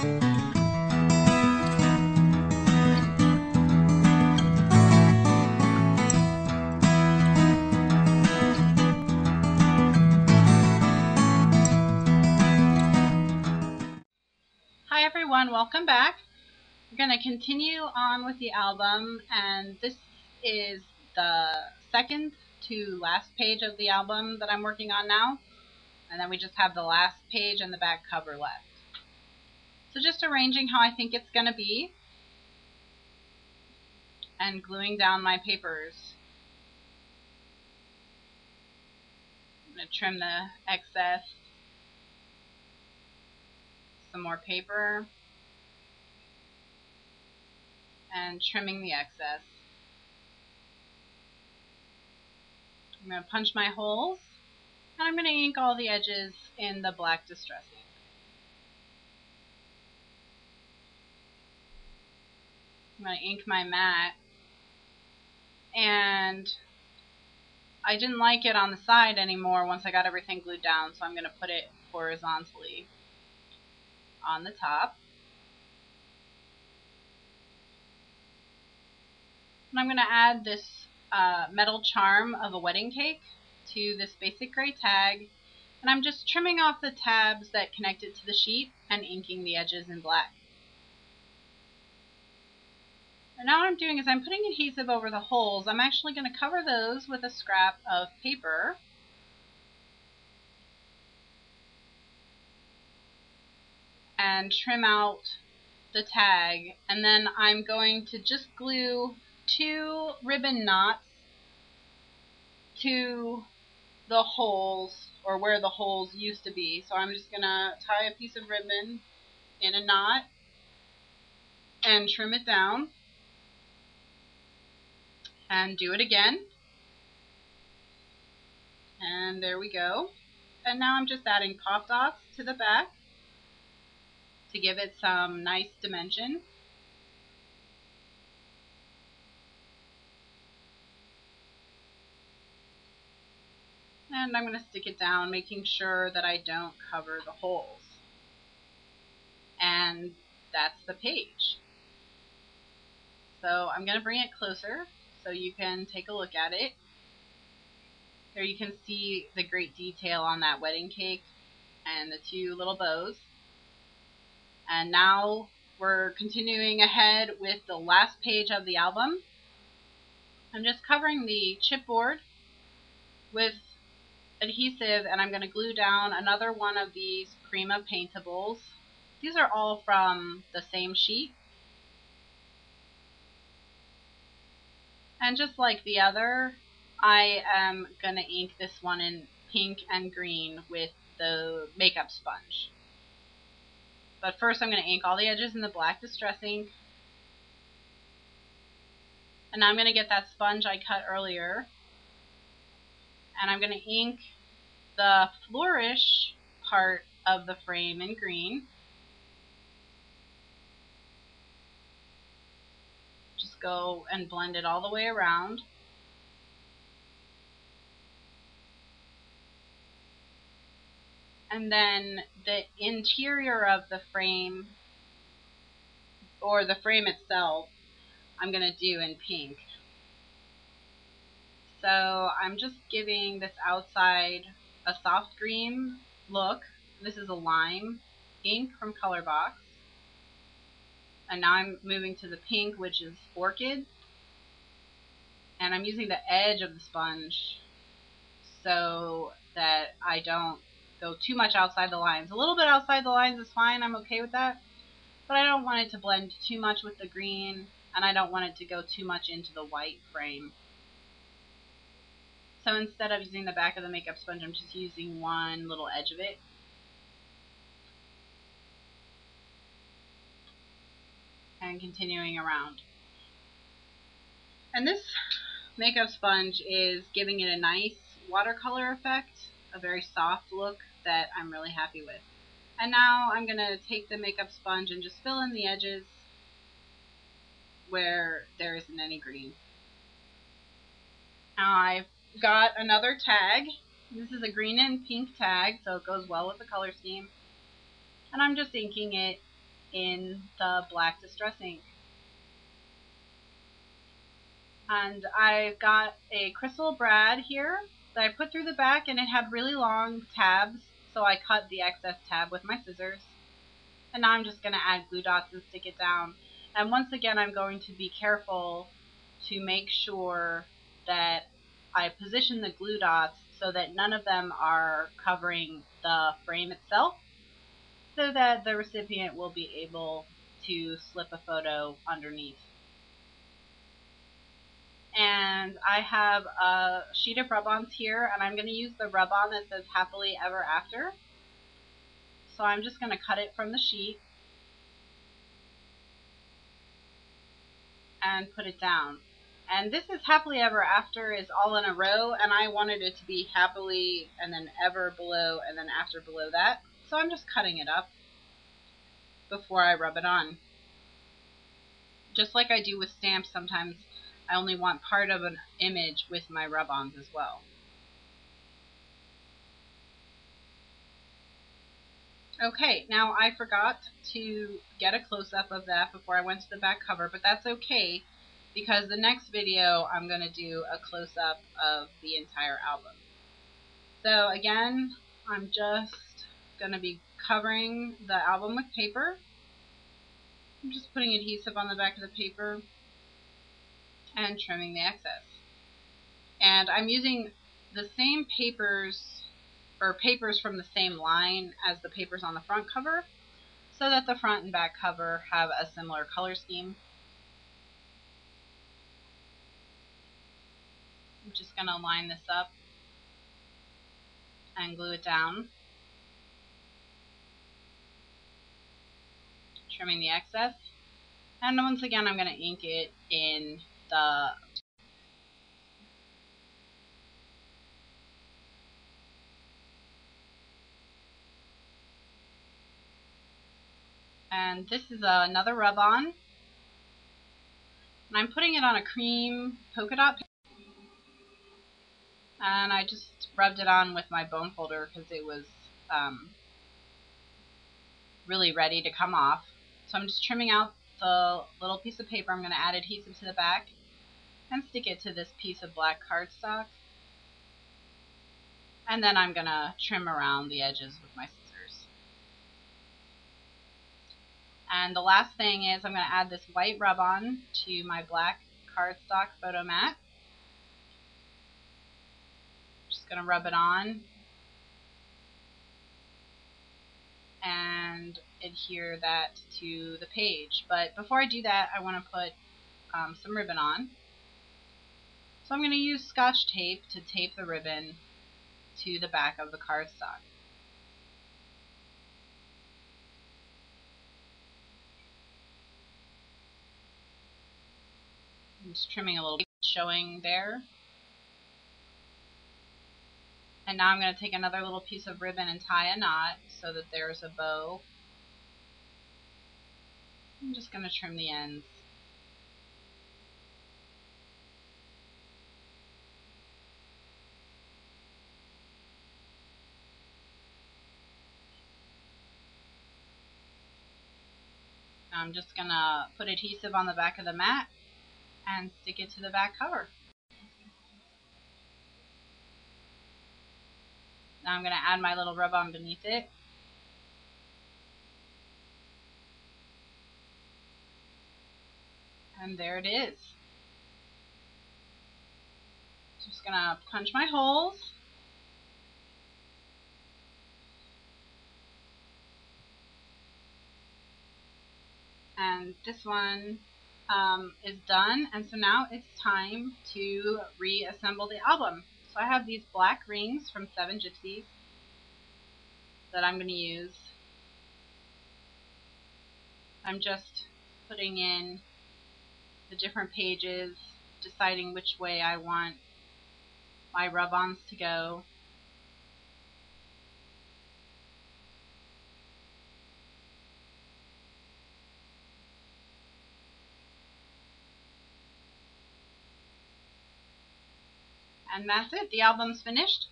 Hi everyone, welcome back. We're going to continue on with the album, and this is the second to last page of the album that I'm working on now, and then we just have the last page and the back cover left. So just arranging how I think it's going to be, and gluing down my papers. I'm going to trim the excess, some more paper, and trimming the excess. I'm going to punch my holes, and I'm going to ink all the edges in the black distress ink. I'm going to ink my mat, and I didn't like it on the side anymore once I got everything glued down, so I'm going to put it horizontally on the top. And I'm going to add this metal charm of a wedding cake to this basic gray tag, and I'm just trimming off the tabs that connect it to the sheet and inking the edges in black. And now what I'm doing is I'm putting adhesive over the holes. I'm actually going to cover those with a scrap of paper. And trim out the tag, and then I'm going to just glue 2 ribbon knots to the holes, or where the holes used to be. So I'm just going to tie a piece of ribbon in a knot and trim it down, and do it again, and there we go. And now I'm just adding pop dots to the back to give it some nice dimension. And I'm going to stick it down, making sure that I don't cover the holes. And that's the page. So I'm going to bring it closer so you can take a look at it. Here you can see the great detail on that wedding cake and the 2 little bows. And now we're continuing ahead with the last page of the album. I'm just covering the chipboard with adhesive, and I'm going to glue down another one of these Prima paintables. These are all from the same sheet. And just like the other, I am going to ink this one in pink and green with the makeup sponge. But first I'm going to ink all the edges in the black distress ink. And now I'm going to get that sponge I cut earlier, and I'm going to ink the flourish part of the frame in green. Just go and blend it all the way around. And then the interior of the frame, or the frame itself, I'm going to do in pink. So I'm just giving this outside a soft green look. This is a lime ink from Colorbox. And now I'm moving to the pink, which is orchid. And I'm using the edge of the sponge so that I don't go too much outside the lines. A little bit outside the lines is fine, I'm okay with that. But I don't want it to blend too much with the green, and I don't want it to go too much into the white frame. So instead of using the back of the makeup sponge, I'm just using one little edge of it. And continuing around. And this makeup sponge is giving it a nice watercolor effect, a very soft look that I'm really happy with. And now I'm going to take the makeup sponge and just fill in the edges where there isn't any green. Now I've got another tag. This is a green and pink tag, so it goes well with the color scheme. And I'm just inking it in the black distress ink. And I've got a Crystal Brad here that I put through the back, and it had really long tabs, so I cut the excess tab with my scissors. And now I'm just going to add glue dots and stick it down. And once again, I'm going to be careful to make sure that I position the glue dots so that none of them are covering the frame itself, so that the recipient will be able to slip a photo underneath. And I have a sheet of rub-ons here, and I'm going to use the rub-on that says Happily Ever After. So I'm just going to cut it from the sheet and put it down. And this is Happily Ever After is all in a row, and I wanted it to be happily and then ever below and then after below that. So I'm just cutting it up before I rub it on. Just like I do with stamps, sometimes I only want part of an image with my rub-ons as well. Okay, now I forgot to get a close-up of that before I went to the back cover, but that's okay, because the next video I'm going to do a close-up of the entire album. So again, I'm just going to be covering the album with paper. I'm just putting adhesive on the back of the paper and trimming the excess. And I'm using the same papers, or papers from the same line as the papers on the front cover, so that the front and back cover have a similar color scheme. I'm just going to line this up and glue it down, trimming the excess. And once again, I'm going to ink it in the and this is another rub-on, and I'm putting it on a cream polka dot paper. And I just rubbed it on with my bone folder because it was really ready to come off. So I'm just trimming out the little piece of paper. I'm going to add adhesive to the back and stick it to this piece of black cardstock. And then I'm going to trim around the edges with my scissors. And the last thing is I'm going to add this white rub-on to my black cardstock photo mat. Just going to rub it on and adhere that to the page. But before I do that, I want to put some ribbon on. So I'm going to use Scotch tape to tape the ribbon to the back of the cardstock. I'm just trimming a little bit, showing there. And now I'm going to take another little piece of ribbon and tie a knot so that there's a bow. I'm just going to trim the ends. Now I'm just going to put adhesive on the back of the mat and stick it to the back cover. Now I'm going to add my little rub-on beneath it. And there it is. Just going to punch my holes. And this one is done. And so now it's time to reassemble the album. So I have these black rings from Seven Gypsies that I'm going to use. I'm just putting in the different pages, deciding which way I want my rub-ons to go. And that's it. The album's finished.